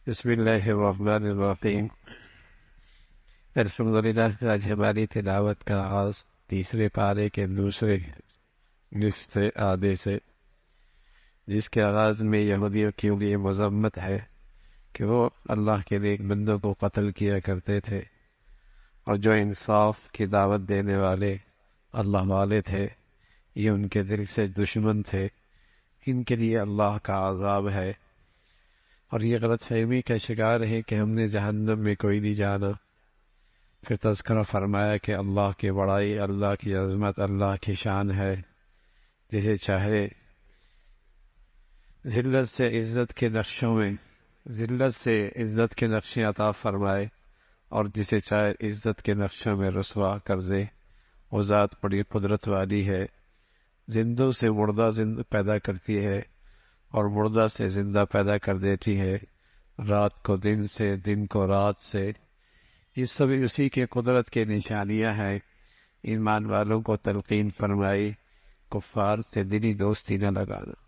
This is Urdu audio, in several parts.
بسم اللہ الرحمن الرحیم۔ الحمدللہ، آج ہماری تلاوت کا آغاز تیسرے پارے کے دوسرے نصف سے آدھے سے، جس کے آغاز میں یہودیوں کے لیے مذمت ہے کہ وہ اللہ کے نیک بندوں کو قتل کیا کرتے تھے، اور جو انصاف کی دعوت دینے والے اللہ والے تھے یہ ان کے دل سے دشمن تھے، ان کے لیے اللہ کا عذاب ہے، اور یہ غلط فہمی کا شکار ہے کہ ہم نے جہنم میں کوئی نہیں جانا۔ پھر تذکرہ فرمایا کہ اللہ کی بڑائی، اللہ کی عظمت، اللہ کی شان ہے، جسے چاہے ذلت سے عزت کے نقشوں میں ذلت سے عزت کے نقشے عطا فرمائے، اور جسے چاہے عزت کے نقشوں میں رسوا کر دے۔ وہ ذات بڑی قدرت والی ہے، زندوں سے مردہ زندہ پیدا کرتی ہے اور مردہ سے زندہ پیدا کر دیتی ہے، رات کو دن سے، دن کو رات سے۔ یہ سب اسی کے قدرت کے نشانیاں ہیں۔ ایمان والوں کو تلقین فرمائی، کفار سے دلی دوستی نہ لگانا،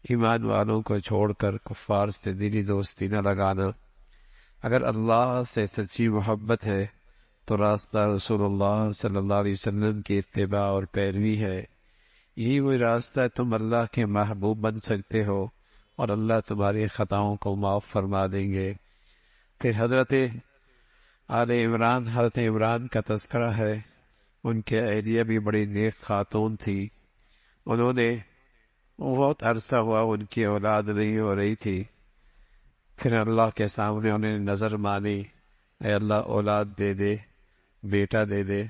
ایمان والوں کو چھوڑ کر کفار سے دلی دوستی نہ لگانا۔ اگر اللہ سے سچی محبت ہے تو راستہ رسول اللہ صلی اللہ علیہ وسلم کی اتباع اور پیروی ہے۔ یہی وہ راستہ ہے، تم اللہ کے محبوب بن سکتے ہو اور اللہ تمہاری خطاؤں کو معاف فرما دیں گے۔ پھر حضرت عمران کا تذکرہ ہے۔ ان کے اہلیہ بھی بڑی نیک خاتون تھی، انہوں نے بہت عرصہ ہوا ان کی اولاد نہیں ہو رہی تھی، پھر اللہ کے سامنے انہوں نے نظر مانی، اے اللہ اولاد دے دے، بیٹا دے دے،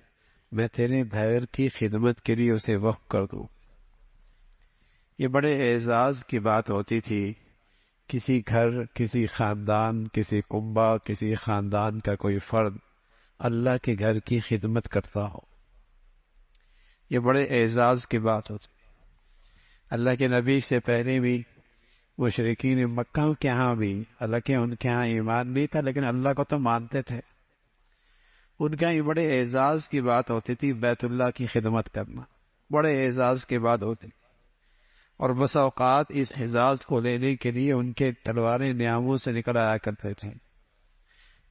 میں تیرے بھائی کی خدمت کے لیے اسے وقف کر دوں۔ یہ بڑے اعزاز کی بات ہوتی تھی، کسی گھر، کسی خاندان، کسی کنبہ، کسی خاندان کا کوئی فرد اللہ کے گھر کی خدمت کرتا ہو، یہ بڑے اعزاز کی بات ہوتی۔ اللہ کے نبی سے پہلے بھی مشرکین مکہ کے ہاں بھی، حالانکہ ان کے ہاں ایمان بھی تھا لیکن اللہ کو تو مانتے تھے، ان کا یہ بڑے اعزاز کی بات ہوتی تھی بیت اللہ کی خدمت کرنا، بڑے اعزاز کی بات ہوتی، اور بس اوقات اس اعزاز کو لینے کے لیے ان کے تلواریں نیاموں سے نکل آیا کرتے تھے۔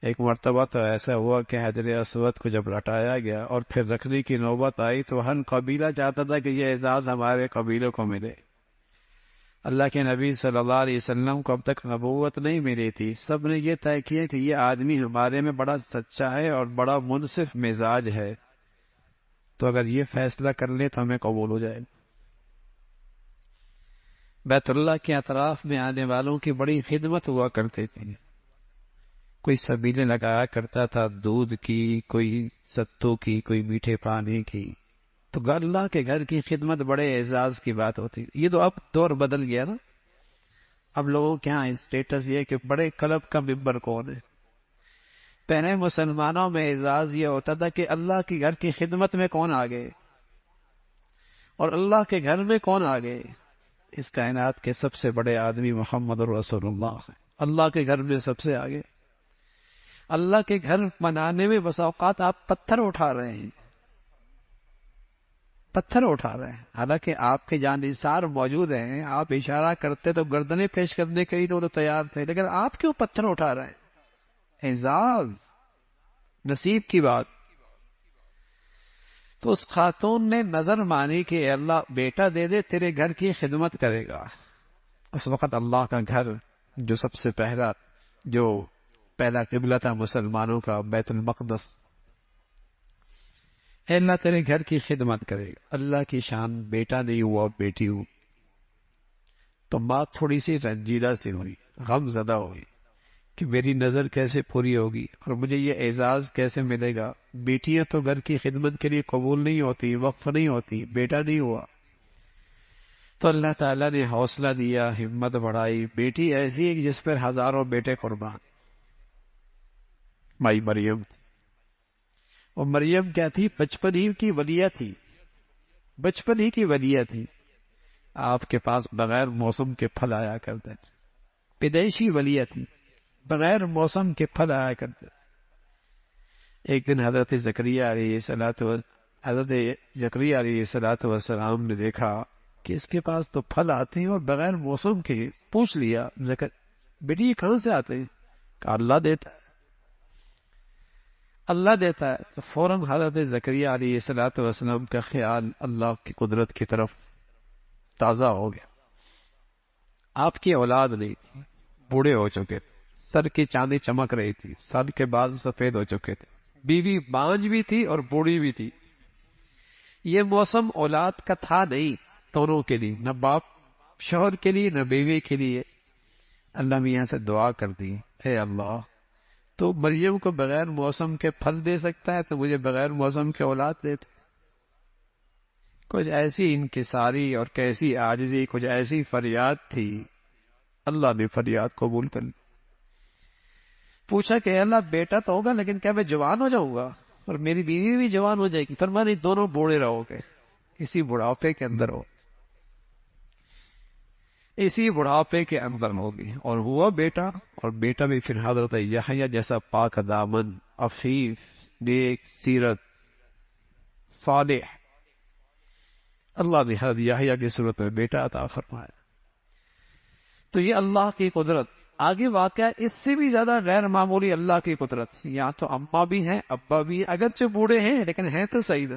ایک مرتبہ تو ایسا ہوا کہ حجر اسود کو جب لٹایا گیا اور پھر رکھنے کی نوبت آئی تو ہر قبیلہ چاہتا تھا کہ یہ اعزاز ہمارے قبیلوں کو ملے۔ اللہ کے نبی صلی اللہ علیہ وسلم کو اب تک نبوت نہیں ملی تھی، سب نے یہ طے کیا کہ یہ آدمی ہمارے میں بڑا سچا ہے اور بڑا منصف مزاج ہے، تو اگر یہ فیصلہ کر لے تو ہمیں قبول ہو جائے۔ بیت اللہ کے اطراف میں آنے والوں کی بڑی خدمت ہوا کرتی تھی، کوئی سبیلیں لگایا کرتا تھا دودھ کی، کوئی ستو کی، کوئی میٹھے پانی کی، تو اللہ کے گھر کی خدمت بڑے اعزاز کی بات ہوتی۔ یہ تو اب دور بدل گیا نا، اب لوگوں کے ہاں اسٹیٹس یہ کہ بڑے کلب کا ممبر کون ہے۔ پہلے مسلمانوں میں اعزاز یہ ہوتا تھا کہ اللہ کے گھر کی خدمت میں کون آگے، اور اللہ کے گھر میں کون آگے۔ اس کائنات کے سب سے بڑے آدمی محمد رسول اللہ ہیں، اللہ کے گھر میں سب سے آگے۔ اللہ کے گھر بنانے میں بس اوقات آپ پتھر اٹھا رہے ہیں، پتھر اٹھا رہے ہیں، حالانکہ آپ کے جانثار موجود ہیں، آپ اشارہ کرتے تو گردنیں پیش کرنے کے لیے تو تیار تھے، لیکن آپ کیوں پتھر اٹھا رہے ہیں؟ اعزاز، نصیب کی بات۔ تو اس خاتون نے نظر مانی کہ اے اللہ بیٹا دے دے، تیرے گھر کی خدمت کرے گا۔ اس وقت اللہ کا گھر جو سب سے پہلا قبلہ تھا مسلمانوں کا، بیت المقدس، اے اللہ تیرے گھر کی خدمت کرے گا۔ اللہ کی شان، بیٹا نہیں ہوا، بیٹی ہو، تو بات تھوڑی سی رنجیدہ سی ہوئی، غم زدہ ہوئی کہ میری نظر کیسے پوری ہوگی اور مجھے یہ اعزاز کیسے ملے گا۔ بیٹیاں تو گھر کی خدمت کے لیے قبول نہیں ہوتی، وقف نہیں ہوتی، بیٹا نہیں ہوا۔ تو اللہ تعالیٰ نے حوصلہ دیا، ہمت بڑھائی، بیٹی ایسی ہے جس پر ہزاروں بیٹے قربان۔ مائی مریم، اور مریم کیا تھی؟ بچپن ہی کی ولیہ تھی، بچپن ہی کی ولیہ تھی۔ آپ کے پاس بغیر موسم کے پھل آیا کرتے تھے، پیدائشی ولیہ تھی، بغیر موسم کے پھل آیا کرتے تھے۔ ایک دن حضرت زکریا علیہ السلام نے دیکھا کہ اس کے پاس تو پھل آتے ہیں اور بغیر موسم کے۔ پوچھ لیا بیٹی یہ کہاں سے آتے ہیں؟ کہ اللہ دیتا ہے، اللہ دیتا ہے۔ تو فوراً حضرت زکریا علیہ الصلوۃ والسلام کا خیال اللہ کی قدرت کی طرف تازہ ہو گیا۔ آپ کی اولاد نہیں تھی، بوڑھے ہو چکے تھے، سر کی چاندی چمک رہی تھی، سر کے بال سفید ہو چکے تھے، بیوی بانج بھی تھی اور بوڑھی بھی تھی۔ یہ موسم اولاد کا تھا نہیں دونوں کے لیے، نہ باپ شوہر کے لیے نہ بیوی کے لیے۔ اللہ میاں سے دعا کر دی، اے اللہ تو مریم کو بغیر موسم کے پھل دے سکتا ہے تو مجھے بغیر موسم کے اولاد دے دے۔ کچھ ایسی انکساری اور کیسی عاجزی، کچھ ایسی فریاد تھی، اللہ نے فریاد قبول کر لی۔ پوچھا کہ اے اللہ بیٹا تو ہوگا لیکن کیا میں جوان ہو جاؤں گا اور میری بیوی بھی جوان ہو جائے گی؟ فرمایا نہیں، دونوں بوڑھے رہو گے، اسی بڑھاپے کے اندر ہو، اسی بڑھاپے کے اندر ہوگی۔ اور ہوا بیٹا، اور بیٹا بھی پھر حضرت یحییٰ جیسا پاک دامن، عفیف، نیک سیرت، صالح، اللہ نے حضرت یحییٰ کی صورت میں بیٹا عطا فرمایا۔ تو یہ اللہ کی قدرت۔ آگے واقعہ اس سے بھی زیادہ غیر معمولی اللہ کی قدرت۔ یہاں تو اماں بھی ہیں، ابا بھی ہیں، اگرچہ بوڑھے ہیں لیکن ہیں تو صحیح نہ۔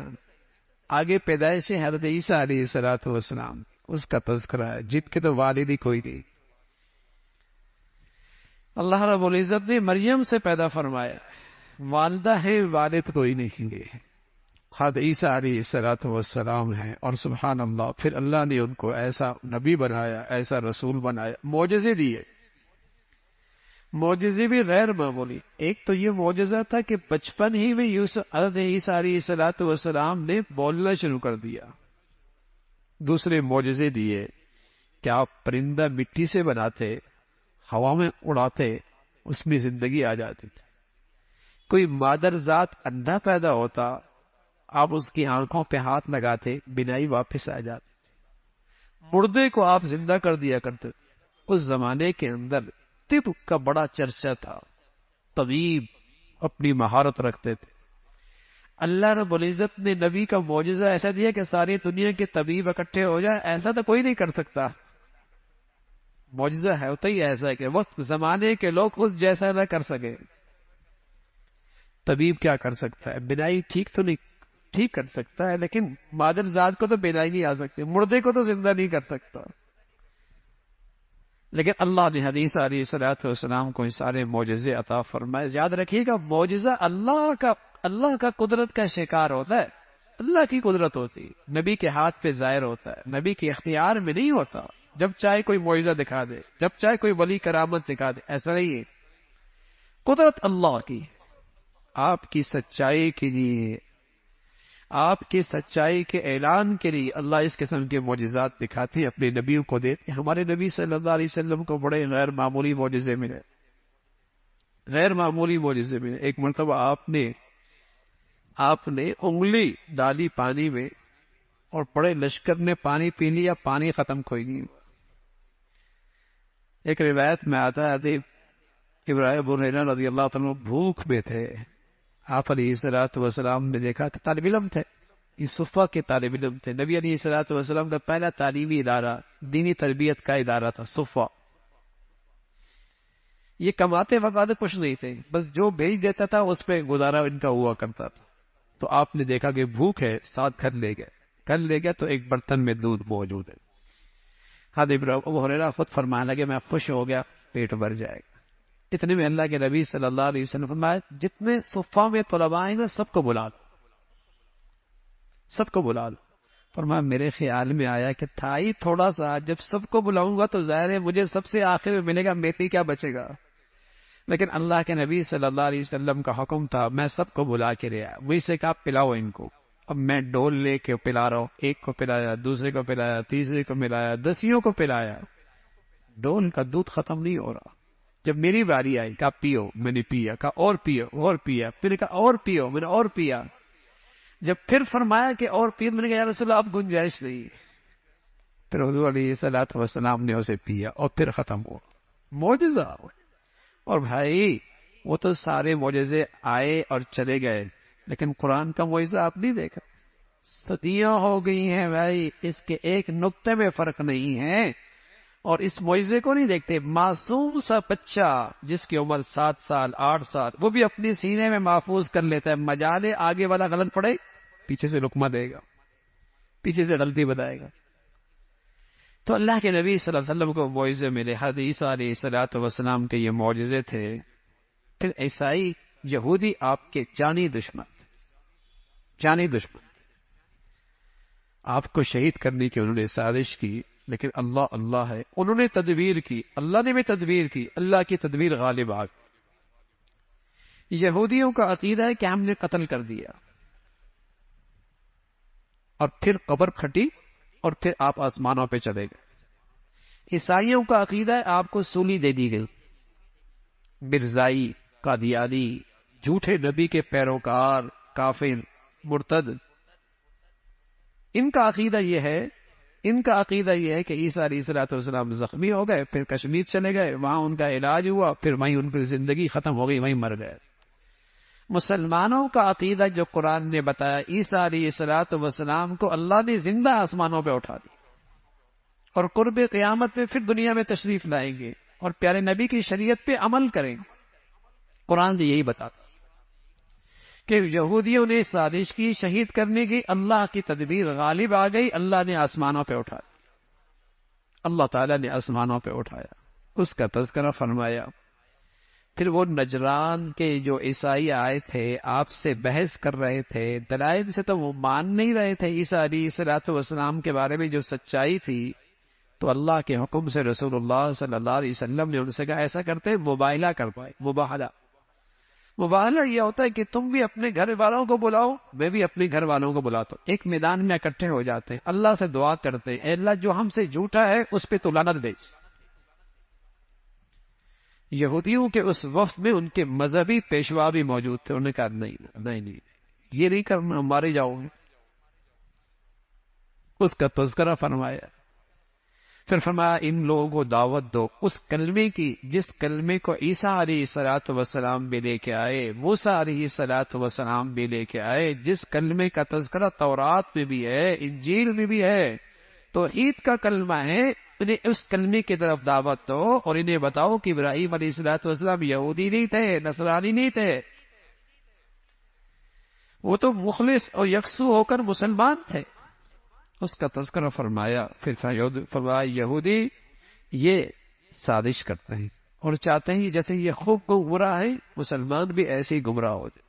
آگے پیدائش حضرت عیسیٰ علیہ الصلوۃ والسلام، اس کا تذکرہ ہے، جن کے تو والد ہی کوئی نہیں۔ اللہ رب العزت نے مریم سے پیدا فرمایا، والدہ ہے، والد کوئی نہیں ہے، حضرت عیسیٰ علیہ الصلوۃ والسلام ہیں۔ اور سبحان اللہ، پھر اللہ نے ان کو ایسا نبی بنایا، ایسا رسول بنایا، معجزے دیے، معجزے بھی غیر معمولی۔ ایک تو یہ معجزہ تھا کہ بچپن ہی میں حضرت عیسیٰ علیہ الصلوۃ والسلام نے بولنا شروع کر دیا۔ دوسرے معجزے دیے کہ آپ پرندہ مٹی سے بناتے، ہوا میں اڑاتے، اس میں زندگی آ جاتی تھی۔ کوئی مادر ذات اندھا پیدا ہوتا، آپ اس کی آنکھوں پہ ہاتھ لگاتے، بینائی واپس آ جاتی تھی۔ مردے کو آپ زندہ کر دیا کرتے۔ اس زمانے کے اندر طب کا بڑا چرچا تھا، طبیب اپنی مہارت رکھتے تھے۔ اللہ رب العزت نے نبی کا معجزہ ایسا دیا کہ ساری دنیا کے طبیب اکٹھے ہو جائے، ایسا تو کوئی نہیں کر سکتا۔ معجزہ ہے ہوتا ہی ایسا ہے کہ وقت زمانے کے لوگ اس جیسا نہ کر سکے۔ طبیب کیا کر سکتا ہے؟ بینائی ٹھیک تو نہیں، ٹھیک کر سکتا ہے لیکن مادر ذات کو تو بینائی نہیں آ سکتی، مردے کو تو زندہ نہیں کر سکتا۔ لیکن اللہ نے حدیث علیہ الصلوۃ والسلام کو یہ سارے معجزے عطا فرمائے۔ یاد رکھیے گا، معجزہ اللہ کا قدرت کا شکار ہوتا ہے، اللہ کی قدرت ہوتی، نبی کے ہاتھ پہ ظاہر ہوتا ہے، نبی کے اختیار میں نہیں ہوتا۔ جب چاہے کوئی معجزہ دکھا دے، جب چاہے کوئی ولی کرامت دکھا دے، ایسا نہیں ہے۔ قدرت اللہ کی، آپ کی سچائی کے لیے، آپ کی سچائی کے اعلان کے لیے اللہ اس قسم کے معجزات دکھاتے ہیں، اپنے نبیوں کو دیتے ہیں۔ ہمارے نبی صلی اللہ علیہ وسلم کو بڑے غیر معمولی معجزے ملے، غیر معمولی معجزے ملے۔ ایک مرتبہ آپ نے انگلی ڈالی پانی میں اور بڑے لشکر نے پانی پی لیا، پانی ختم کوئی نہیں ہوا۔ ایک روایت میں آتا ہے ابراہیم ابو ہریرہ رضی اللہ تعالیٰ بھوک میں تھے، آپ علیہ الصلوۃ والسلام نے دیکھا کہ طالب علم تھے، یہ صفہ کے طالب علم تھے۔ نبی علیہ الصلوۃ والسلام کا پہلا تعلیمی ادارہ، دینی تربیت کا ادارہ تھا صفہ۔ یہ کماتے وقاتے کچھ نہیں تھے، بس جو بھیج دیتا تھا اس پہ گزارا ان کا ہوا کرتا تھا۔ تو آپ نے دیکھا کہ بھوک ہے، ساتھ گھر لے گئے تو ایک برتن میں دودھ موجود ہے۔ حضرت ابو ہریرہ خود فرمانے لگے میں خوش ہو گیا، پیٹ بھر جائے گا۔ اتنے میں اللہ کے نبی صلی اللہ علیہ وسلم فرمایا جتنے صفہ میں طلباء ہیں نا سب کو بلا لو، سب کو بلا لو۔ فرمایا میرے خیال میں آیا کہ تھا ہی تھوڑا سا، جب سب کو بلاؤں گا تو ظاہر ہے مجھے سب سے آخر میں ملے گا، میرے کیا بچے گا۔ لیکن اللہ کے نبی صلی اللہ علیہ وسلم کا حکم تھا، میں سب کو بلا کے لیا، وہی سے کہا پلاؤ ان کو۔ اب میں ڈول لے کے پلا رہا ہوں، ایک کو پلایا، دوسرے کو پلایا، تیسرے کو ملایا، دسیوں کو پلایا، ڈول کا دودھ ختم نہیں ہو رہا۔ جب میری باری آئی کہا پیو، میں نے پیا، کہا اور پیو، اور پیا، پھر کہا اور پیو، میں نے اور پیا۔ جب پھر فرمایا کہ اور پیو، میں نے کہا یا رسول اللہ اب گنجائش نہیں۔ پھر حضور علیہ الصلوۃ والسلام نے اسے پیا اور پھر ختم ہوا۔ معجزہ۔ اور بھائی وہ تو سارے معجزے آئے اور چلے گئے، لیکن قرآن کا معجزہ آپ نہیں دیکھا، صدیاں ہو گئی ہیں بھائی، اس کے ایک نقطے میں فرق نہیں ہے۔ اور اس معجزے کو نہیں دیکھتے. معصوم سا بچہ جس کی عمر 7 سال 8 سال، وہ بھی اپنے سینے میں محفوظ کر لیتا ہے. مجالے آگے والا غلط پڑے، پیچھے سے لقمہ دے گا، پیچھے سے غلطی بتائے گا. تو اللہ کے نبی صلی اللہ علیہ وسلم کو معجزے ملے. حضرت عیسیٰ علیہ الصلوۃ والسلام کے یہ معجزے تھے. پھر عیسائی یہودی آپ کے جانی دشمن، جانی دشمن، آپ کو شہید کرنے کی انہوں نے سازش کی. لیکن اللہ اللہ ہے، انہوں نے تدبیر کی، اللہ نے بھی تدبیر کی، اللہ کی تدبیر غالب آ گئی. یہودیوں کا عقیدہ ہے کہ ہم نے قتل کر دیا، اور پھر قبر پھٹی، اور پھر آپ آسمانوں پہ چلے گئے. عیسائیوں کا عقیدہ ہے آپ کو سولی دے دی گئی. مرزائی، قادیانی، جھوٹے نبی کے پیروکار، کافر، مرتد، ان کا عقیدہ یہ ہے کہ عیسیٰ علیہ الصلوۃ والسلام زخمی ہو گئے، پھر کشمیر چلے گئے، وہاں ان کا علاج ہوا، پھر وہیں ان کی زندگی ختم ہو گئی، وہیں مر گئے. مسلمانوں کا عقیدہ جو قرآن نے بتایا، عیسیٰ علیہ الصلوۃ والسلام کو اللہ نے زندہ آسمانوں پہ اٹھا دی، اور قرب قیامت میں پھر دنیا میں تشریف لائیں گے اور پیارے نبی کی شریعت پہ عمل کریں گے. قرآن نے یہی بتاتا کہ یہودیوں نے سازش کی شہید کرنے کی، اللہ کی تدبیر غالب آ گئی، اللہ نے آسمانوں پہ اٹھایا، اللہ تعالیٰ نے آسمانوں پہ اٹھایا، اس کا تذکرہ فرمایا. پھر وہ نجران کے جو عیسائی آئے تھے، آپ سے بحث کر رہے تھے، دلائل سے تو وہ مان نہیں رہے تھے عیسیٰ علیہ الصلوۃ والسلام کے بارے میں جو سچائی تھی. تو اللہ کے حکم سے رسول اللہ صلی اللہ علیہ وسلم نے ان سے کہا ایسا کرتے مباہلہ کر پائے. مباہلہ یہ ہوتا ہے کہ تم بھی اپنے گھر والوں کو بلاؤ، میں بھی اپنے گھر والوں کو بلاتا ہوں، ایک میدان میں اکٹھے ہو جاتے ہیں، اللہ سے دعا کرتے ہیں، اے اللہ جو ہم سے جھوٹا ہے اس پہ تو لعنت دے. یہودیوں کے اس وقت میں ان کے مذہبی پیشوا بھی موجود تھے. انہوں نے کہا نہیں یہ نہیں کرنا، مارے جاؤ گے. اس کا تذکرہ فرمایا. پھر فرمایا ان لوگوں کو دعوت دو اس کلمے کی جس کلمے کو عیسیٰ علیہ الصلوۃ والسلام بھی لے کے آئے، موسیٰ علیہ الصلوۃ والسلام بھی لے کے آئے، جس کلمے کا تذکرہ تورات میں بھی ہے، انجیل میں بھی ہے، توحید کا کلمہ ہے. انہیں اس کلمے کی طرف دعوت دو اور انہیں بتاؤ کہ ابراہیم علیہ الصلوۃ والسلام یہودی نہیں تھے، نصرانی نہیں تھے، وہ تو مخلص اور یکسو ہو کر مسلمان تھے. اس کا تذکرہ فرمایا. پھر فرمایا یہودی یہ سازش کرتے ہیں اور چاہتے ہیں جیسے یہ خوب گمراہ ہے، مسلمان بھی ایسے ہی گمراہ ہو جائے.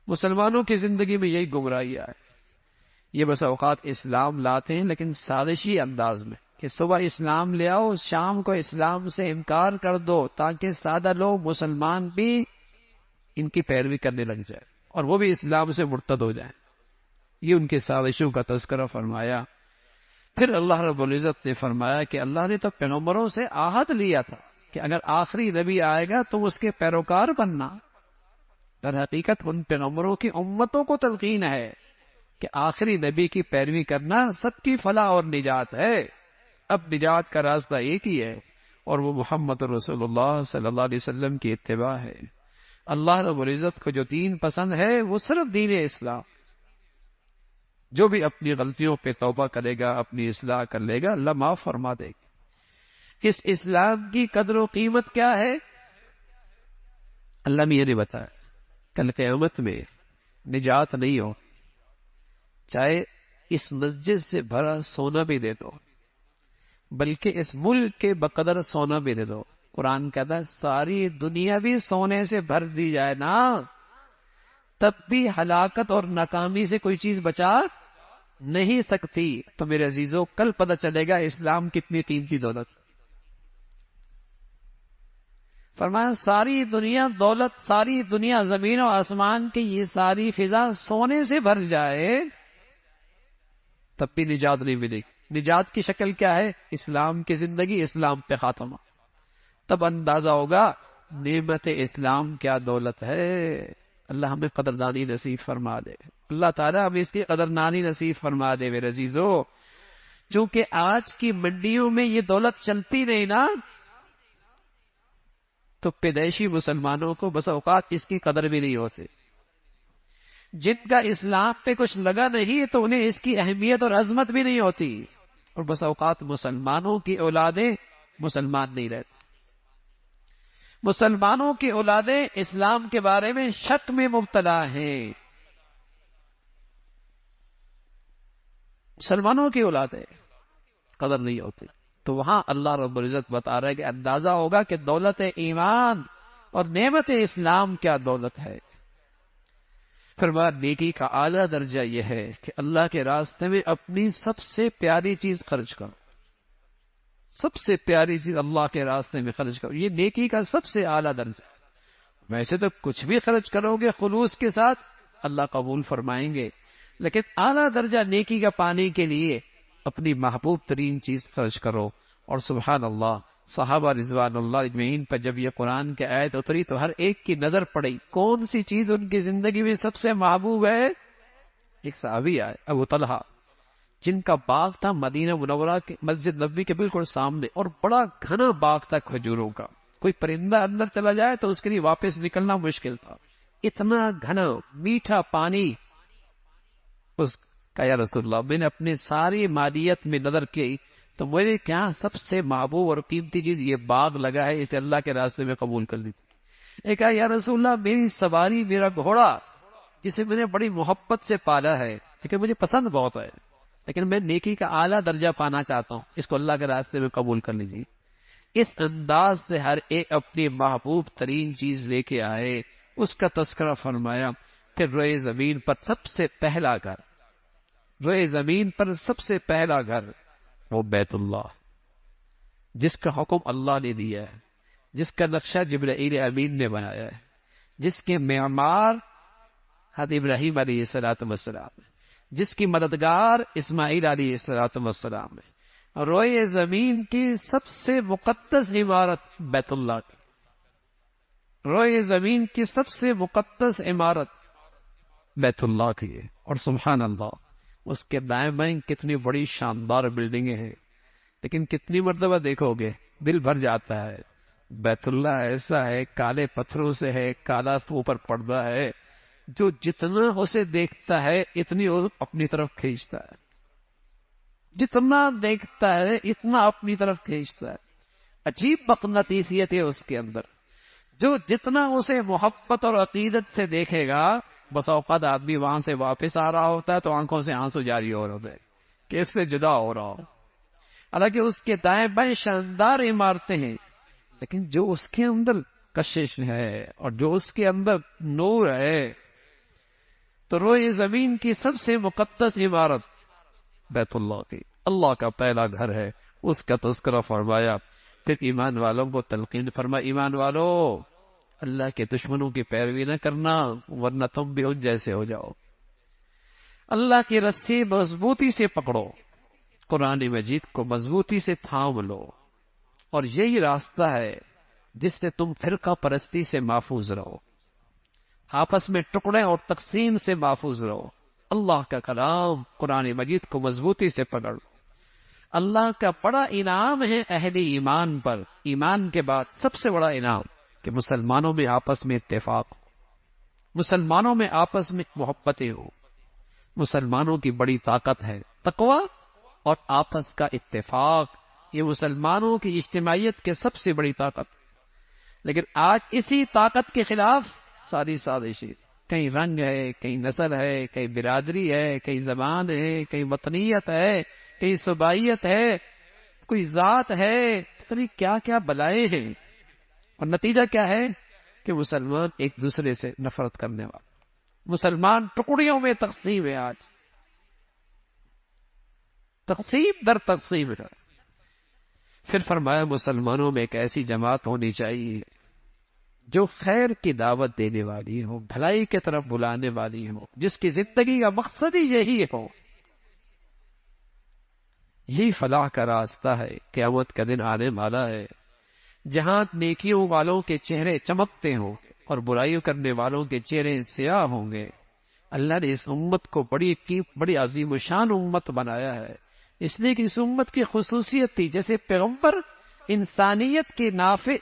مسلمانوں کی زندگی میں یہی گمراہی ہے. یہ بس اوقات اسلام لاتے ہیں لیکن سازشی انداز میں، کہ صبح اسلام لے آؤ، شام کو اسلام سے انکار کر دو، تاکہ سادہ لوگ مسلمان بھی ان کی پیروی کرنے لگ جائے اور وہ بھی اسلام سے مرتد ہو جائیں. یہ ان کے سازشوں کا تذکرہ فرمایا. پھر اللہ رب العزت نے فرمایا کہ اللہ نے تو پیغمبروں سے عہد لیا تھا کہ اگر آخری نبی آئے گا تو اس کے پیروکار بننا. در حقیقت ان پیغمبروں کی امتوں کو تلقین ہے کہ آخری نبی کی پیروی کرنا سب کی فلاح اور نجات ہے. اب نجات کا راستہ ایک ہی ہے اور وہ محمد رسول اللہ صلی اللہ علیہ وسلم کی اتباع ہے. اللہ رب العزت کو جو دین پسند ہے وہ صرف دین اسلام. جو بھی اپنی غلطیوں پہ توبہ کرے گا، اپنی اصلاح کر لے گا، اللہ معاف فرما دے گا. اس اسلام کی قدر و قیمت کیا ہے؟ اللہ میاں نے بتایا کل قیامت میں نجات نہیں ہو، چاہے اس مسجد سے بھرا سونا بھی دے دو، بلکہ اس ملک کے بقدر سونا بھی دے دو. قرآن کہتا ہے ساری دنیا بھی سونے سے بھر دی جائے نا، تب بھی ہلاکت اور ناکامی سے کوئی چیز بچا نہیں سکتی. تو میرے عزیزوں کل پتہ چلے گا اسلام کتنی قیمتی دولت. فرمایا ساری دنیا دولت، ساری دنیا زمین و آسمان کی یہ ساری فضا سونے سے بھر جائے تب بھی نجات نہیں ملے گی. نجات کی شکل کیا ہے؟ اسلام کی زندگی، اسلام پہ خاتمہ. تب اندازہ ہوگا نعمت اسلام کیا دولت ہے. اللہ ہمیں قدردانی نصیب فرما دے. اللہ تعالیٰ ہمیں اس کی قدردانی نصیب فرما دے. میرے عزیزو چونکہ آج کی منڈیوں میں یہ دولت چلتی نہیں نا، تو پیدائشی مسلمانوں کو بس اوقات اس کی قدر بھی نہیں ہوتی. جن کا اسلام پہ کچھ لگا نہیں تو انہیں اس کی اہمیت اور عظمت بھی نہیں ہوتی. اور بس اوقات مسلمانوں کی اولادیں مسلمان نہیں رہتے، مسلمانوں کی اولادیں اسلام کے بارے میں شک میں مبتلا ہیں، مسلمانوں کی اولادیں قدر نہیں ہوتی۔ تو وہاں اللہ رب العزت بتا رہا ہے کہ اندازہ ہوگا کہ دولت ایمان اور نعمت اسلام کیا دولت ہے۔ فرمایا نیکی کا اعلیٰ درجہ یہ ہے کہ اللہ کے راستے میں اپنی سب سے پیاری چیز خرچ کرو، سب سے پیاری چیز اللہ کے راستے میں خرچ کرو، یہ نیکی کا سب سے اعلیٰ درجہ ہے۔ ویسے تو کچھ بھی خرچ کرو گے خلوص کے ساتھ اللہ قبول فرمائیں گے، لیکن اعلیٰ درجہ نیکی کا پانے کے لیے اپنی محبوب ترین چیز خرچ کرو۔ اور سبحان اللہ، صحابہ رضوان اللہ اجمعین پر جب یہ قرآن کی آیت اتری تو ہر ایک کی نظر پڑی کون سی چیز ان کی زندگی میں سب سے محبوب ہے۔ ایک صحابی آئے ابو طلحہ، جن کا باغ تھا مدینہ منورہ کے مسجد نبوی کے بالکل سامنے، اور بڑا گھنا باغ تھا کھجوروں کا، کوئی پرندہ اندر چلا جائے تو اس کے لیے واپس نکلنا مشکل تھا، اتنا گھنا میٹھا پانی۔ اس کا یا رسول اللہ، میں نے اپنے ساری مالیت میں نظر کی تو میرے کیا سب سے محبوب اور قیمتی چیز یہ باغ لگا ہے، اسے اللہ کے راستے میں قبول کر لی۔ ایک کہا یا رسول اللہ، میری سواری، میرا گھوڑا جسے میں نے بڑی محبت سے پالا ہے لیکن مجھے پسند بہت ہے، لیکن میں نیکی کا اعلیٰ درجہ پانا چاہتا ہوں، اس کو اللہ کے راستے میں قبول کر لیجیے۔ اس انداز سے ہر ایک اپنی محبوب ترین چیز لے کے آئے، اس کا تذکرہ فرمایا۔ پھر روئے زمین پر سب سے پہلا گھر، روئے زمین پر سب سے پہلا گھر وہ بیت اللہ، جس کا حکم اللہ نے دیا ہے، جس کا نقشہ جبرائیل امین نے بنایا ہے، جس کے معمار حضرت ابراہیم علیہ السلام، جس کی مددگار اسماعیل علیہ السلام ہے۔ روئے زمین کی سب سے مقدس عمارت بیت اللہ کی، روئے زمین کی سب سے مقدس عمارت بیت اللہ کی ہے۔ اور سبحان اللہ، اس کے دائیں بائیں کتنی بڑی شاندار بلڈنگیں ہیں، لیکن کتنی مرتبہ دیکھو گے دل بھر جاتا ہے۔ بیت اللہ ایسا ہے، کالے پتھروں سے ہے، کالا اوپر پردہ ہے، جو جتنا اسے دیکھتا ہے اتنی وہ اپنی طرف کھینچتا ہے، جتنا دیکھتا ہے اتنا اپنی طرف کھینچتا ہے۔ عجیب مقناطیسیت ہے اس کے اندر، جو جتنا اسے محبت اور عقیدت سے دیکھے گا، بس اوقات آدمی وہاں سے واپس آ رہا ہوتا ہے تو آنکھوں سے آنسو جاری ہو رہے ہوتے ہیں کہ اس سے جدا ہو رہا ہو۔ حالانکہ اس کے دائیں بائیں شاندار عمارتیں ہیں، لیکن جو اس کے اندر کشش ہے اور جو اس کے اندر نور ہے، تو روئے زمین کی سب سے مقدس عمارت بیت اللہ کی، اللہ کا پہلا گھر ہے، اس کا تذکرہ فرمایا۔ پھر ایمان والوں کو تلقین فرما، ایمان والو اللہ کے دشمنوں کی پیروی نہ کرنا ورنہ تم بھی ان جیسے ہو جاؤ۔ اللہ کی رسی مضبوطی سے پکڑو، قرآن مجید کو مضبوطی سے تھام لو، اور یہی راستہ ہے جس سے تم فرقہ پرستی سے محفوظ رہو، آپس میں ٹکڑے اور تقسیم سے محفوظ رہو۔ اللہ کا کلام قرآن مجید کو مضبوطی سے پکڑ لو۔ اللہ کا بڑا انعام ہے اہل ایمان پر، ایمان کے بعد سب سے بڑا انعام کہ مسلمانوں میں آپس میں اتفاق ہو، مسلمانوں میں آپس میں محبتیں ہو۔ مسلمانوں کی بڑی طاقت ہے تقوی اور آپس کا اتفاق، یہ مسلمانوں کی اجتماعیت کے سب سے بڑی طاقت۔ لیکن آج اسی طاقت کے خلاف ساری سازشیں، کہیں رنگ ہے، کہیں نسل ہے، کہیں برادری ہے، کہیں زبان ہے، کہیں وطنیت ہے، کہیں صوبائیت ہے، کوئی ذات ہے، پتہ نہیں کیا کیا بلائیں ہیں، اور نتیجہ کیا ہے کہ مسلمان ایک دوسرے سے نفرت کرنے والا، مسلمان ٹکڑیوں میں تقسیم ہے، آج تقسیم در تقسیم ہے۔ پھر فرمایا مسلمانوں میں ایک ایسی جماعت ہونی چاہیے جو خیر کی دعوت دینے والی ہو، بھلائی کی طرف بلانے والی ہو، جس کی زندگی کا مقصد ہی یہی ہو۔ یہی فلاح کا راستہ ہے، قیامت کا دن آنے والا ہے جہاں نیکیوں والوں کے چہرے چمکتے ہوں اور برائیوں کرنے والوں کے چہرے سیاہ ہوں گے۔ اللہ نے اس امت کو بڑی عظیم و شان امت بنایا ہے، اس لیے کہ اس امت کی خصوصیت تھی، جیسے پیغمبر انسانیت کے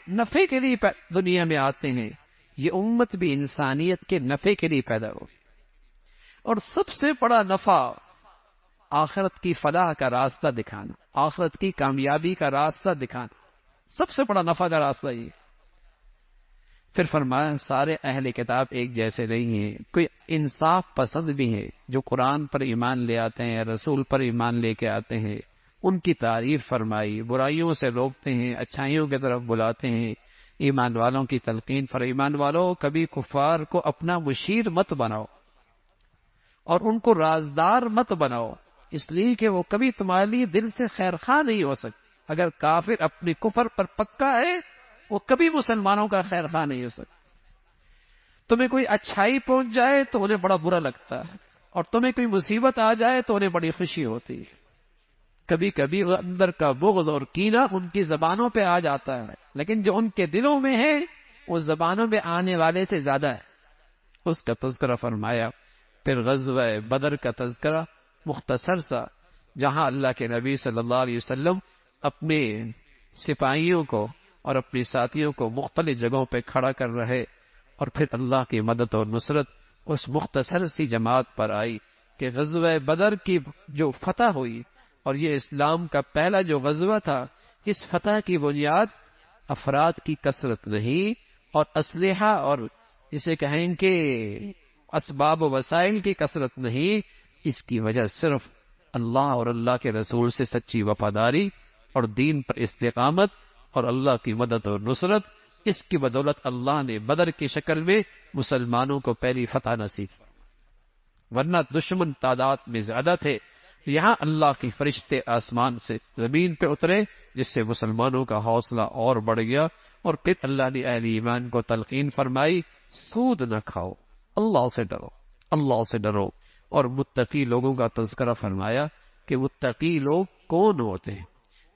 نفع کے لیے دنیا میں آتے ہیں، یہ امت بھی انسانیت کے نفع کے لیے پیدا ہو، اور سب سے بڑا نفع آخرت کی فلاح کا راستہ دکھانا، آخرت کی کامیابی کا راستہ دکھانا، سب سے بڑا نفع کا راستہ یہ۔ پھر فرمایا سارے اہل کتاب ایک جیسے نہیں ہیں، کوئی انصاف پسند بھی ہے جو قرآن پر ایمان لے آتے ہیں، رسول پر ایمان لے کے آتے ہیں، ان کی تعریف فرمائی، برائیوں سے روکتے ہیں، اچھائیوں کی طرف بلاتے ہیں، ایمان والوں کی تلقین ایمان والوں کبھی کفار کو اپنا مشیر مت بناؤ اور ان کو رازدار مت بناؤ، اس لیے کہ وہ کبھی تمہارے لیے دل سے خیر خواہ نہیں ہو سکتے۔ اگر کافر اپنی کفر پر پکا ہے وہ کبھی مسلمانوں کا خیر خواہ نہیں ہو سکتا۔ تمہیں کوئی اچھائی پہنچ جائے تو انہیں بڑا برا لگتا ہے، اور تمہیں کوئی مصیبت آ جائے تو انہیں بڑی خوشی ہوتی ہے۔ کبھی کبھی وہ اندر کا بغض اور کینہ ان کی زبانوں پہ آ جاتا ہے، لیکن جو ان کے دلوں میں ہے وہ زبانوں پہ آنے والے سے زیادہ ہے۔ اس کا تذکرہ فرمایا۔ پھر غزوہ بدر کا تذکرہ مختصر سا، جہاں اللہ کے نبی صلی اللہ علیہ وسلم اپنے سپاہیوں کو اور اپنے ساتھیوں کو مختلف جگہوں پہ کھڑا کر رہے، اور پھر اللہ کی مدد اور نصرت اس مختصر سی جماعت پر آئی کہ غزوہ بدر کی جو فتح ہوئی، اور یہ اسلام کا پہلا جو غزوہ تھا، اس فتح کی بنیاد افراد کی کثرت نہیں اور اسلحہ اور اسے کہیں کہ اسباب و وسائل کی کثرت نہیں، اس کی وجہ صرف اللہ اور اللہ کے رسول سے سچی وفاداری اور دین پر استقامت اور اللہ کی مدد اور نصرت، اس کی بدولت اللہ نے بدر کی شکل میں مسلمانوں کو پہلی فتح نصیب کی، ورنہ دشمن تعداد میں زیادہ تھے۔ یہاں اللہ کے فرشتے آسمان سے زمین پہ اترے، جس سے مسلمانوں کا حوصلہ اور بڑھ گیا، اور پھر اللہ نے اہل ایمان کو تلقین فرمائی، سود نہ کھاؤ، اللہ سے ڈرو، اللہ سے ڈرو۔ اور متقی لوگوں کا تذکرہ فرمایا کہ متقی لوگ کون ہوتے ہیں؟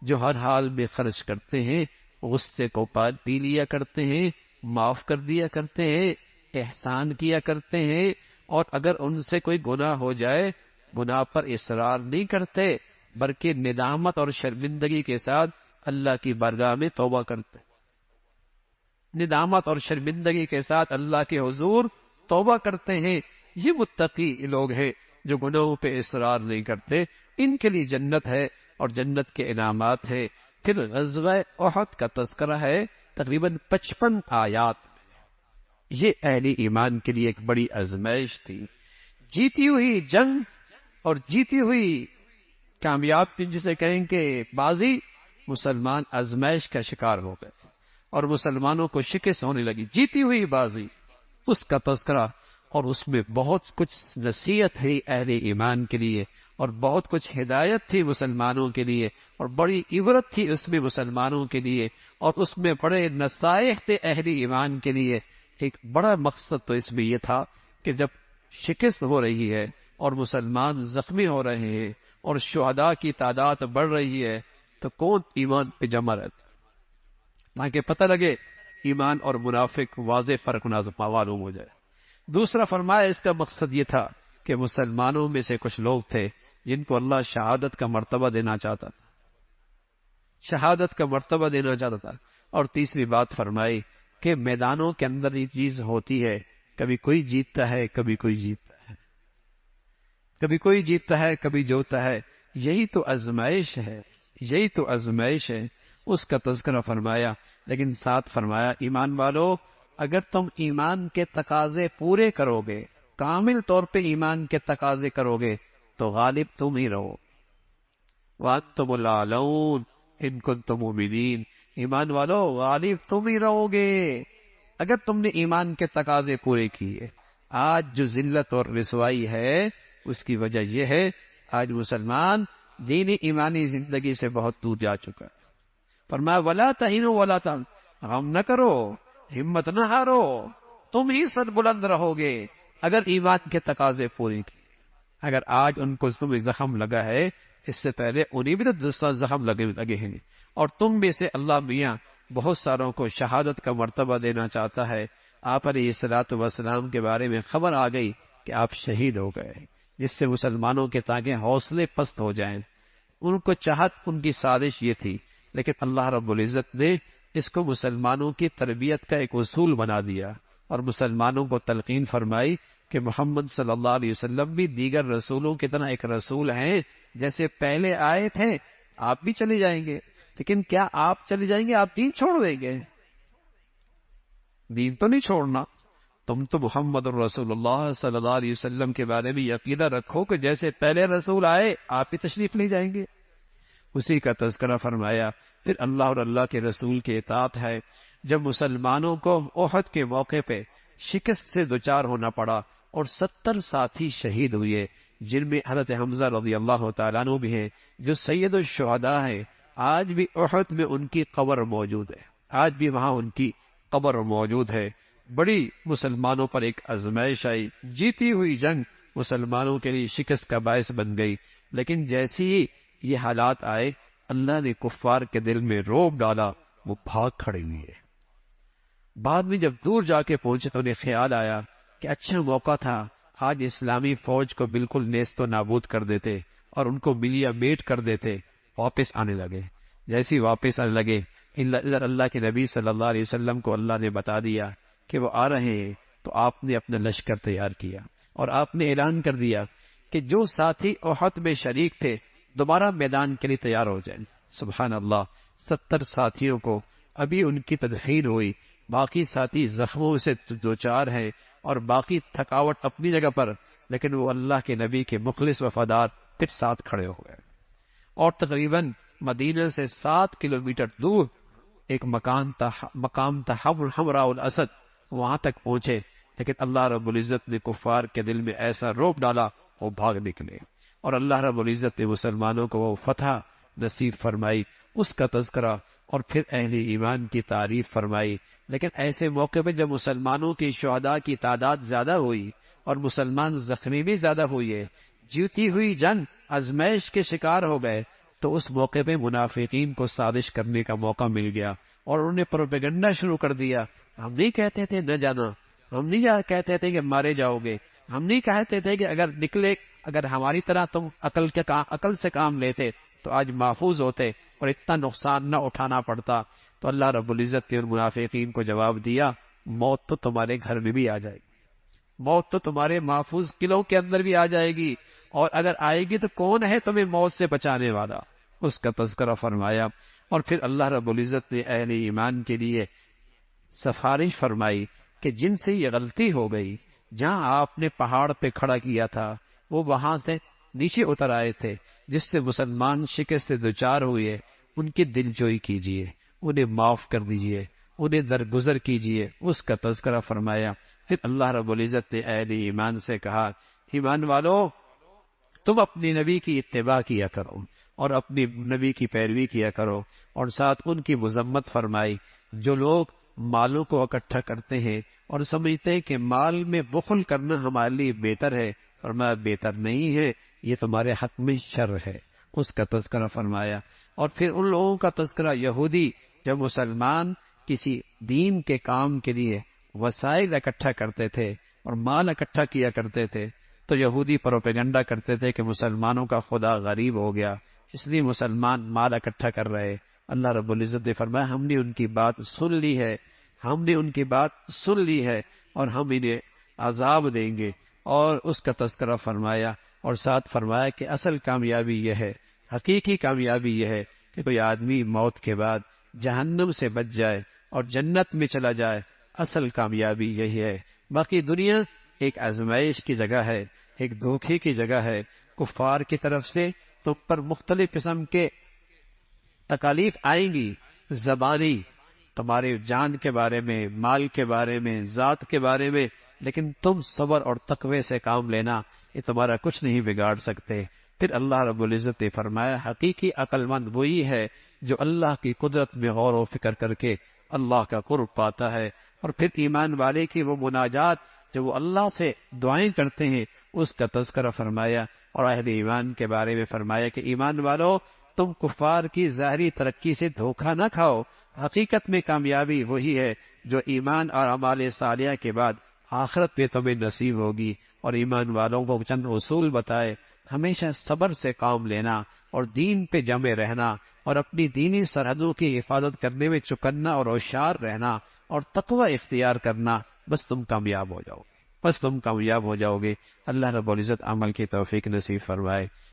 جو ہر حال میں خرچ کرتے ہیں، غصے کو پی لیا کرتے ہیں، معاف کر دیا کرتے ہیں، احسان کیا کرتے ہیں، اور اگر ان سے کوئی گناہ ہو جائے گناہ پر اصرار نہیں کرتے، بلکہ ندامت اور شرمندگی کے ساتھ اللہ کی بارگاہ میں توبہ کرتے، ندامت اور شرمندگی کے ساتھ اللہ کے حضور توبہ کرتے ہیں۔ یہ متقی لوگ ہیں جو گناہوں پہ اصرار نہیں کرتے، ان کے لیے جنت ہے اور جنت کے انعامات ہیں۔ پھر غزوہ احد کا تذکرہ ہے تقریباً 55 آیات۔ یہ اہل ایمان کے لیے ایک بڑی آزمائش تھی، جیتی ہوئی جنگ اور جیتی ہوئی کامیاب جسے کہیں کہ بازی، مسلمان آزمائش کا شکار ہو گئے اور مسلمانوں کو شکست ہونے لگی، جیتی ہوئی بازی، اس کا تذکرہ، اور اس میں بہت کچھ نصیحت ہے اہل ایمان کے لیے، اور بہت کچھ ہدایت تھی مسلمانوں کے لیے، اور بڑی عبرت تھی اس میں مسلمانوں کے لیے، اور اس میں بڑے نصائح تھے اہل ایمان کے لیے۔ ایک بڑا مقصد تو اس میں یہ تھا کہ جب شکست ہو رہی ہے اور مسلمان زخمی ہو رہے ہیں اور شہداء کی تعداد بڑھ رہی ہے، تو کون ایمان پہ جمع رہتا، تاکہ پتہ لگے ایمان اور منافق واضح فرق معلوم ہو جائے۔ دوسرا فرمایا اس کا مقصد یہ تھا کہ مسلمانوں میں سے کچھ لوگ تھے جن کو اللہ شہادت کا مرتبہ دینا چاہتا تھا، شہادت کا مرتبہ دینا چاہتا تھا۔ اور تیسری بات فرمائی کہ میدانوں کے اندر یہ چیز ہوتی ہے، کبھی کوئی جیتتا ہے، کبھی کوئی جیتتا ہے، کبھی کوئی جیتتا ہے، کبھی جوتا ہے، یہی تو آزمائش ہے، یہی تو آزمائش ہے۔ اس کا تذکرہ فرمایا، لیکن ساتھ فرمایا ایمان والو، اگر تم ایمان کے تقاضے پورے کرو گے، کامل طور پہ ایمان کے تقاضے کرو گے، تو غالب تم ہی رہو، وَأَنْتُمُ الْأَعْلَوْنَ إِن كُنتُم مُؤْمِنِينَ، ایمان والو غالب تم ہی رہو گے اگر تم نے ایمان کے تقاضے پورے کیے۔ آج جو ذلت اور رسوائی ہے اس کی وجہ یہ ہے آج مسلمان دینی ایمانی زندگی سے بہت دور جا چکا ہے۔ فرمایا وَلَا تَهِنُوا وَلَا تَحْزَنُوا، غم نہ کرو، ہمت نہ ہارو، تم ہی سر بلند رہو گے اگر ایمان کے تقاضے پورے کیے۔ اگر آج ان کو زخم لگا ہے، اس سے پہلے انہیں بھی تو زخم لگے ہیں، اور تم میں سے اللہ میاں بہت ساروں کو شہادت کا مرتبہ دینا چاہتا ہے۔ آپ علیہ الصلوۃ والسلام کے بارے میں خبر آ گئی کہ آپ شہید ہو گئے، جس سے مسلمانوں کے تاکہ حوصلے پست ہو جائیں۔ ان کو چاہت، ان کی سازش یہ تھی، لیکن اللہ رب العزت نے اس کو مسلمانوں کی تربیت کا ایک اصول بنا دیا اور مسلمانوں کو تلقین فرمائی کہ محمد صلی اللہ علیہ وسلم بھی دیگر رسولوں کی طرح ایک رسول ہیں، جیسے پہلے آئے تھے آپ بھی چلے جائیں گے، لیکن کیا آپ چلے جائیں گے، آپ دین چھوڑ دیں گے؟ دین تو نہیں چھوڑنا، تم تو محمد رسول اللہ صلی اللہ علیہ وسلم کے بارے میں عقیدہ رکھو کہ جیسے پہلے رسول آئے آپ بھی تشریف لے جائیں گے۔ اسی کا تذکرہ فرمایا۔ پھر اللہ اور اللہ کے رسول کی اطاعت ہے۔ جب مسلمانوں کو احد کے موقع پہ شکست سے دوچار ہونا پڑا اور 70 ساتھی شہید ہوئے، جن میں حضرت حمزہ رضی اللہ تعالیٰ عنہ بھی ہیں، جو سید الشہداء ہیں، آج بھی احد میں ان کی قبر موجود ہے، آج بھی وہاں ان کی قبر موجود ہے۔ بڑی مسلمانوں پر ایک آزمائش آئی، جیتی ہوئی جنگ مسلمانوں کے لیے شکست کا باعث بن گئی، لیکن جیسے ہی یہ حالات آئے اللہ نے کفار کے دل میں رعب ڈالا، وہ بھاگ کھڑے ہوئے۔ بعد میں جب دور جا کے پہنچے تو انہیں خیال آیا کہ اچھا موقع تھا، آج اسلامی فوج کو بالکل نیست و نابود کر دیتے اور ان کو ملیا میٹ کر دیتے۔ واپس آنے لگے۔ جیسے ہی واپس آنے لگے، ادھر اللہ کے نبی صلی اللہ علیہ وسلم کو اللہ نے بتا دیا کہ وہ آ رہے ہیں، تو آپ نے اپنا لشکر تیار کیا اور آپ نے اعلان کر دیا کہ جو ساتھی احد میں شریک تھے دوبارہ میدان کے لیے تیار ہو جائیں۔ سبحان اللہ، 70 ساتھیوں کو ابھی ان کی تدفین ہوئی، باقی ساتھی زخموں سے دوچار ہیں اور باقی تھکاوٹ اپنی جگہ پر، لیکن وہ اللہ کے نبی کے مخلص وفادار پھر ساتھ کھڑے ہو گئے، اور تقریباً مدینہ سے 7 کلومیٹر دور ایک مقام تھا حمراء الاسد، وہاں تک پہنچے، لیکن اللہ رب العزت نے کفار کے دل میں ایسا رعب ڈالا وہ بھاگ نکلے، اور اللہ رب العزت نے مسلمانوں کو وہ فتح نصیب فرمائی، اس کا تذکرہ اور پھر اہل ایمان کی تعریف فرمائی۔ لیکن ایسے موقع پہ جب مسلمانوں کی شہداء کی تعداد زیادہ ہوئی اور مسلمان زخمی بھی زیادہ ہوئے، جیتی ہوئی جنگ آزمائش کے شکار ہو گئے، تو اس موقع پہ منافقین کو سازش کرنے کا موقع مل گیا اور انہوں نے پروپیگنڈا شروع کر دیا۔ ہم نہیں کہتے تھے نہ جانا، ہم نہیں کہتے تھے کہ مارے جاؤ گے، ہم نہیں کہتے تھے کہ اگر ہماری طرح تم عقل سے کام لیتے تو آج محفوظ ہوتے اور اتنا نقصان نہ اٹھانا پڑتا۔ تو اللہ رب العزت نے ان منافقین کو جواب دیا، موت تو تمہارے گھر میں بھی آ جائے گی، موت تو تمہارے محفوظ قلعوں کے اندر بھی آ جائے گی، اور اگر آئے گی تو کون ہے تمہیں موت سے بچانے والا، اس کا تذکرہ فرمایا۔ اور پھر اللہ رب العزت نے اہل ایمان کے لیے سفارش فرمائی کہ جن سے یہ غلطی ہو گئی، جہاں آپ نے پہاڑ پہ کھڑا کیا تھا وہ وہاں سے نیچے اتر آئے تھے، جس سے مسلمان شکست سے دوچار ہوئے، ان کی دل جوئی کیجیے، انہیں معاف کر دیجیے، انہیں درگزر کیجیے، اس کا تذکرہ فرمایا۔ پھر اللہ رب العزت نے اہل ایمان سے کہا، ایمان والو تم اپنی نبی کی اتباع کیا کرو اور اپنی نبی کی پیروی کیا کرو، اور ساتھ ان کی مذمت فرمائی۔ جو لوگ مالوں کو اکٹھا کرتے ہیں اور سمجھتے ہیں کہ مال میں بخل کرنا ہمارے لیے بہتر ہے، فرمایا بہتر نہیں ہے، یہ تمہارے حق میں شر ہے، اس کا تذکرہ فرمایا۔ اور پھر ان لوگوں کا تذکرہ، یہودی جب مسلمان کسی دین کے کام کے لیے وسائل اکٹھا کرتے تھے اور مال اکٹھا کیا کرتے تھے، تو یہودی پروپیگنڈا کرتے تھے کہ مسلمانوں کا خدا غریب ہو گیا، اس لیے مسلمان مال اکٹھا کر رہے۔ اللہ رب العزت نے فرمایا ہم نے ان کی بات سن لی ہے، ہم نے ان کی بات سن لی ہے اور ہم انہیں عذاب دیں گے، اور اس کا تذکرہ فرمایا، اور ساتھ فرمایا کہ اصل کامیابی یہ ہے، حقیقی کامیابی یہ ہے کہ کوئی آدمی موت کے بعد جہنم سے بچ جائے اور جنت میں چلا جائے، اصل کامیابی یہی ہے۔ باقی دنیا ایک آزمائش کی جگہ ہے، ایک دھوکے کی جگہ ہے، کفار کی طرف سے تو پر مختلف قسم کے تکالیف آئیں گی، زبانی، تمہارے جان کے بارے میں، مال کے بارے میں، ذات کے بارے میں، لیکن تم صبر اور تقوی سے کام لینا، یہ تمہارا کچھ نہیں بگاڑ سکتے۔ پھر اللہ رب العزت نے فرمایا حقیقی عقل مند وہی ہے جو اللہ کی قدرت میں غور و فکر کر کے اللہ کا قرب پاتا ہے۔ اور پھر ایمان والے کی وہ مناجات جو وہ اللہ سے دعائیں کرتے ہیں، اس کا تذکرہ فرمایا، اور اہل ایمان کے بارے میں فرمایا کہ ایمان والو تم کفار کی ظاہری ترقی سے دھوکہ نہ کھاؤ، حقیقت میں کامیابی وہی ہے جو ایمان اور اعمال صالحہ کے بعد آخرت میں تمہیں نصیب ہوگی۔ اور ایمان والوں کو چند اصول بتائے، ہمیشہ صبر سے کام لینا اور دین پہ جمے رہنا اور اپنی دینی سرحدوں کی حفاظت کرنے میں چوکنا اور ہوشیار رہنا اور تقوی اختیار کرنا، بس تم کامیاب ہو جاؤ گے، بس تم کامیاب ہو جاؤ گے۔ اللہ رب العزت عمل کی توفیق نصیب فرمائے۔